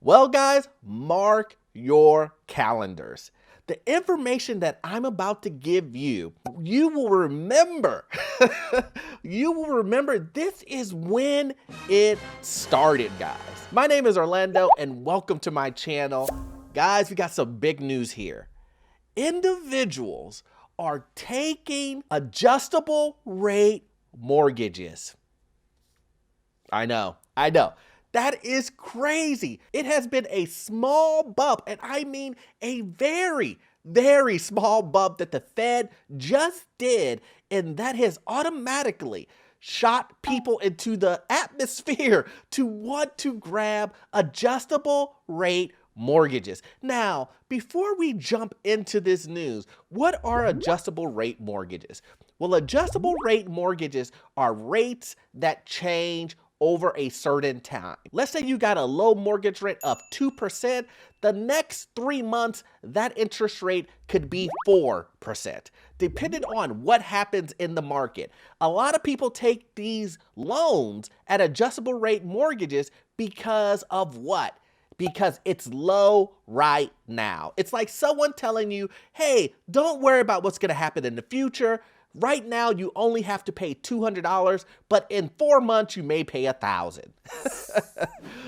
Well, guys, mark your calendars. The information that I'm about to give you, you will remember. You will remember this is when it started, guys. My name is Orlando and welcome to my channel. Guys, we got some big news here. Individuals are taking adjustable rate mortgages. I know. That is crazy. It has been a small bump, and I mean a very, very small bump that the Fed just did, and that has automatically shot people into the atmosphere to want to grab adjustable rate mortgages. Now, before we jump into this news, what are adjustable rate mortgages? Well, adjustable rate mortgages are rates that change over a certain time. Let's say you got a low mortgage rate of 2%. The next 3 months, that interest rate could be 4%, depending on what happens in the market. A lot of people take these loans at adjustable rate mortgages because of what? Because it's low right now. It's like someone telling you, hey, don't worry about what's gonna happen in the future. Right now, you only have to pay $200, but in 4 months, you may pay $1,000.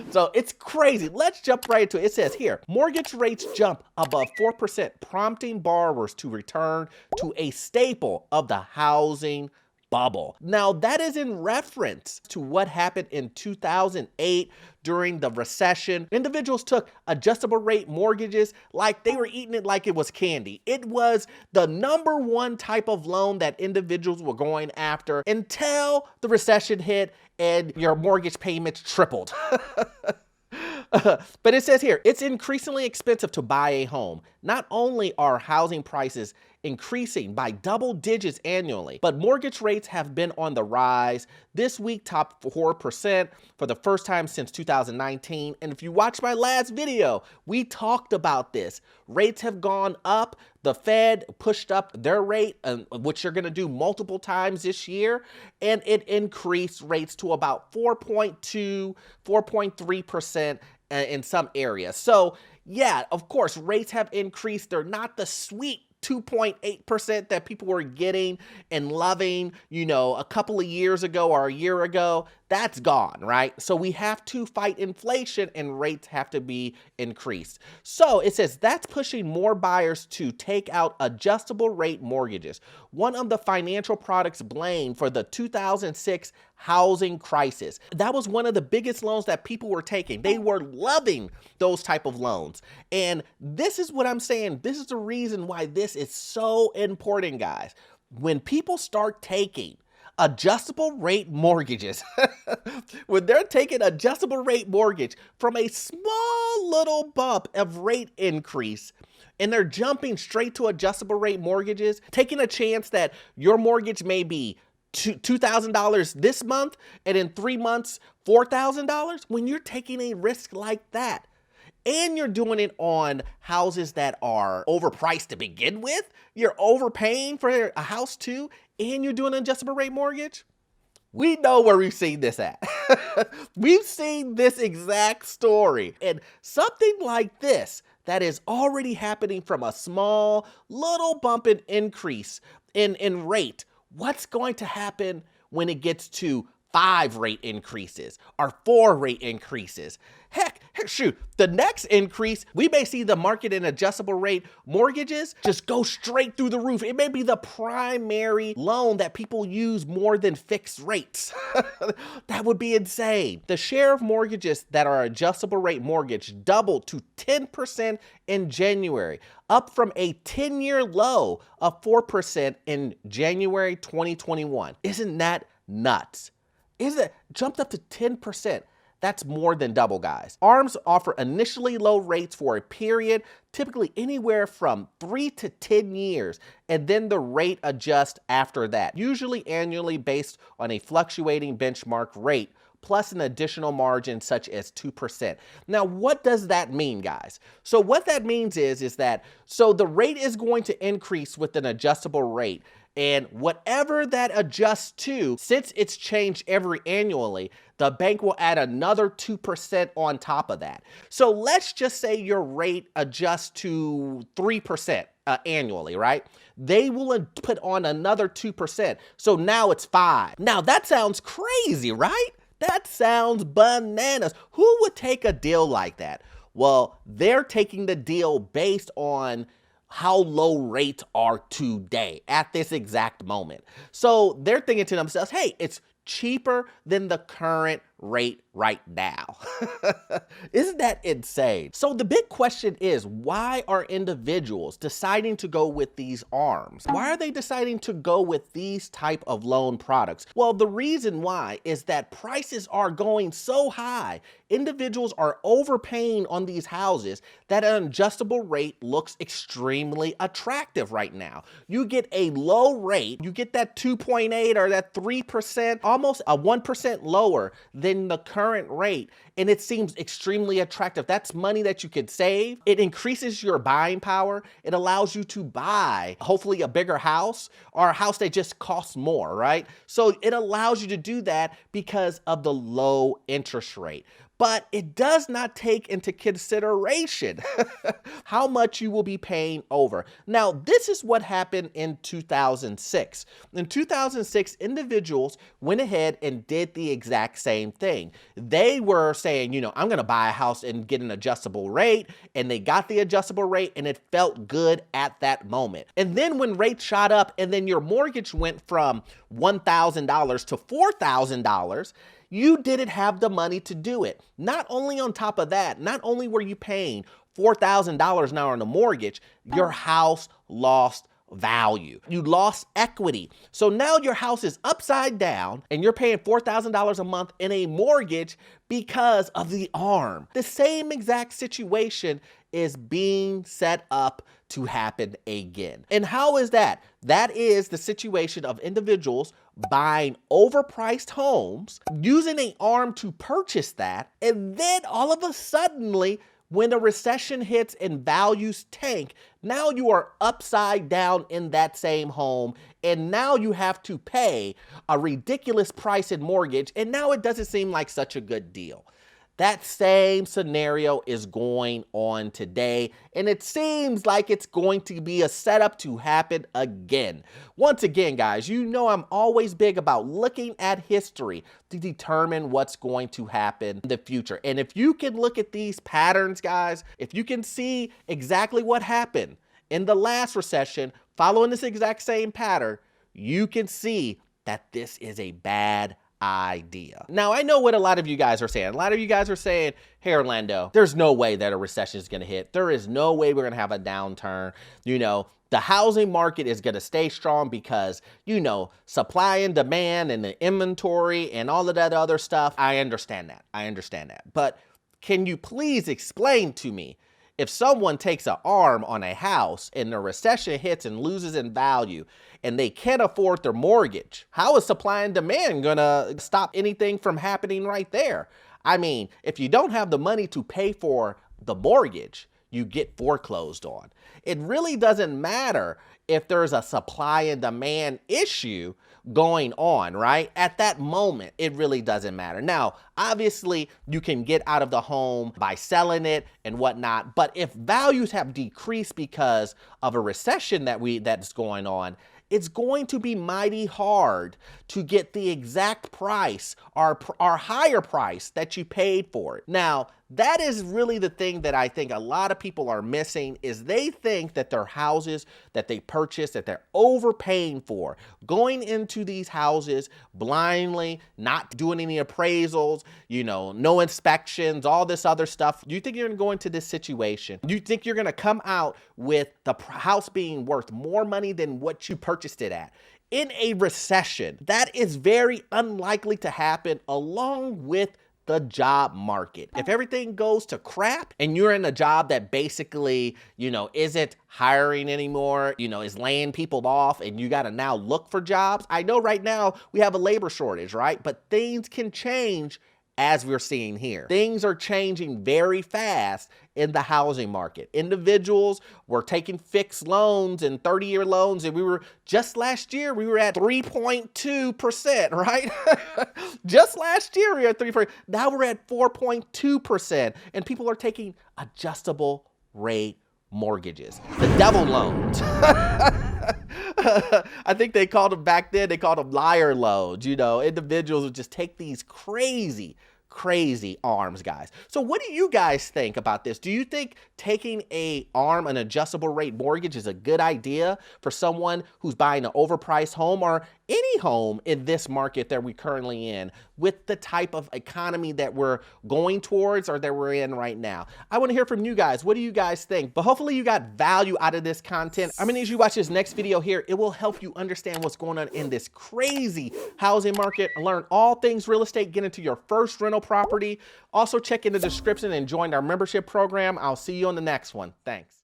So it's crazy. Let's jump right into it. It says here, mortgage rates jump above 4%, prompting borrowers to return to a staple of the housing bubble. Now, that is in reference to what happened in 2008 during the recession. Individuals took adjustable rate mortgages like they were eating it like it was candy. It was the #1 type of loan that individuals were going after until the recession hit and your mortgage payments tripled. But it says here, it's increasingly expensive to buy a home. Not only are housing prices increasing by double digits annually, but mortgage rates have been on the rise. This week topped 4% for the first time since 2019. And if you watched my last video, we talked about this. Rates have gone up. The Fed pushed up their rate, which they're going to do multiple times this year, and it increased rates to about 4.2, 4.3% in some areas. So yeah, of course, rates have increased. They're not the sweet 2.8% that people were getting and loving, a couple of years ago or a year ago. That's gone, right? So we have to fight inflation and rates have to be increased. So it says that's pushing more buyers to take out adjustable rate mortgages, one of the financial products blamed for the 2006 housing crisis. That was one of the biggest loans that people were taking. They were loving those type of loans. And this is what I'm saying. This is the reason why this is so important, guys. When people start taking adjustable rate mortgages, when they're taking adjustable rate mortgage from a small little bump of rate increase, and they're jumping straight to adjustable rate mortgages, taking a chance that your mortgage may be $2,000 this month, and in 3 months, $4,000, when you're taking a risk like that, and you're doing it on houses that are overpriced to begin with, you're overpaying for a house too, and you're doing an adjustable rate mortgage, we know where we've seen this at. We've seen this exact story. And something like this that is already happening from a small little bump in increase in rate, what's going to happen when it gets to 5 rate increases or 4 rate increases? Heck, shoot, the next increase, we may see the market in adjustable rate mortgages just go straight through the roof. It may be the primary loan that people use more than fixed rates. That would be insane. The share of mortgages that are adjustable rate mortgage doubled to 10% in January, up from a 10-year low of 4% in January 2021. Isn't that nuts? Jumped up to 10%. That's more than double, guys. ARMs offer initially low rates for a period, typically anywhere from 3 to 10 years, and then the rate adjusts after that, usually annually based on a fluctuating benchmark rate, plus an additional margin such as 2%. Now, what does that mean, guys? So what that means is that, so the rate is going to increase with an adjustable rate. And whatever that adjusts to, since it's changed every annually, the bank will add another 2% on top of that. So let's just say your rate adjusts to 3% annually, right? They will put on another 2%. So now it's 5. Now that sounds crazy, right? That sounds bananas. Who would take a deal like that? Well, they're taking the deal based on how low rates are today at this exact moment. So they're thinking to themselves, hey, it's cheaper than the current rate right now. Isn't that insane? So the big question is, why are individuals deciding to go with these ARMs? Why are they deciding to go with these type of loan products? Well, the reason why is that prices are going so high. Individuals are overpaying on these houses that an adjustable rate looks extremely attractive right now. You get a low rate, you get that 2.8 or that 3%, almost a 1% lower than the current rate, and it seems extremely attractive. That's money that you could save. It increases your buying power. It allows you to buy, hopefully, a bigger house or a house that just costs more, right? So it allows you to do that because of the low interest rate. But it does not take into consideration how much you will be paying over. Now, this is what happened in 2006. In 2006, individuals went ahead and did the exact same thing. They were saying, I'm gonna buy a house and get an adjustable rate, and they got the adjustable rate and it felt good at that moment. And then when rates shot up and then your mortgage went from $1,000 to $4,000, you didn't have the money to do it. Not only on top of that, not only were you paying $4,000 now on a mortgage, your house lost value. You lost equity. So now your house is upside down and you're paying $4,000 a month in a mortgage because of the ARM. The same exact situation is being set up to happen again. And how is that? That is the situation of individuals buying overpriced homes, using an ARM to purchase that, and then all of a sudden, when a recession hits and values tank, now you are upside down in that same home, and now you have to pay a ridiculous price in mortgage, and now it doesn't seem like such a good deal. That same scenario is going on today, and it seems like it's going to be a setup to happen again. Once again, guys, I'm always big about looking at history to determine what's going to happen in the future. And if you can look at these patterns, guys, if you can see exactly what happened in the last recession, following this exact same pattern, you can see that this is a bad idea. Now, I know what a lot of you guys are saying. A lot of you guys are saying, hey, Orlando, there's no way that a recession is going to hit. There is no way we're going to have a downturn. The housing market is going to stay strong because, supply and demand and the inventory and all of that other stuff. I understand that. But can you please explain to me, if someone takes an ARM on a house and the recession hits and loses in value and they can't afford their mortgage, how is supply and demand gonna stop anything from happening right there? I mean, if you don't have the money to pay for the mortgage, you get foreclosed on. It really doesn't matter if there's a supply and demand issue going on, right? At that moment, it really doesn't matter. Now, obviously, you can get out of the home by selling it and whatnot, but if values have decreased because of a recession that's going on, it's going to be mighty hard to get the exact price or higher price that you paid for it. Now, that is really the thing that I think a lot of people are missing, is they think that their houses that they purchase, that they're overpaying for, going into these houses blindly, not doing any appraisals, no inspections, all this other stuff. You think you're going to go into this situation? You think you're going to come out with the house being worth more money than what you purchased it at? In a recession, that is very unlikely to happen, along with the job market. If everything goes to crap and you're in a job that basically, isn't hiring anymore, is laying people off, and you got to now look for jobs. I know right now we have a labor shortage, right? But things can change as we're seeing here. Things are changing very fast in the housing market. Individuals were taking fixed loans and 30-year loans, and we were just last year, we were at 3.2%, right? Just last year, we were at 3%. Now we're at 4.2%, and people are taking adjustable rate mortgages, the devil loans. I think they called them back then, they called them liar loans. You know, individuals would just take these crazy arms, guys. So what do you guys think about this? Do you think taking an adjustable rate mortgage is a good idea for someone who's buying an overpriced home, or any home in this market that we're currently in, with the type of economy that we're going towards or that we're in right now? I want to hear from you guys. What do you guys think? But hopefully you got value out of this content. I'm gonna need you to watch this next video here. It will help you understand what's going on in this crazy housing market, learn all things real estate, get into your first rental property. Also check in the description and join our membership program. I'll see you on the next one. Thanks.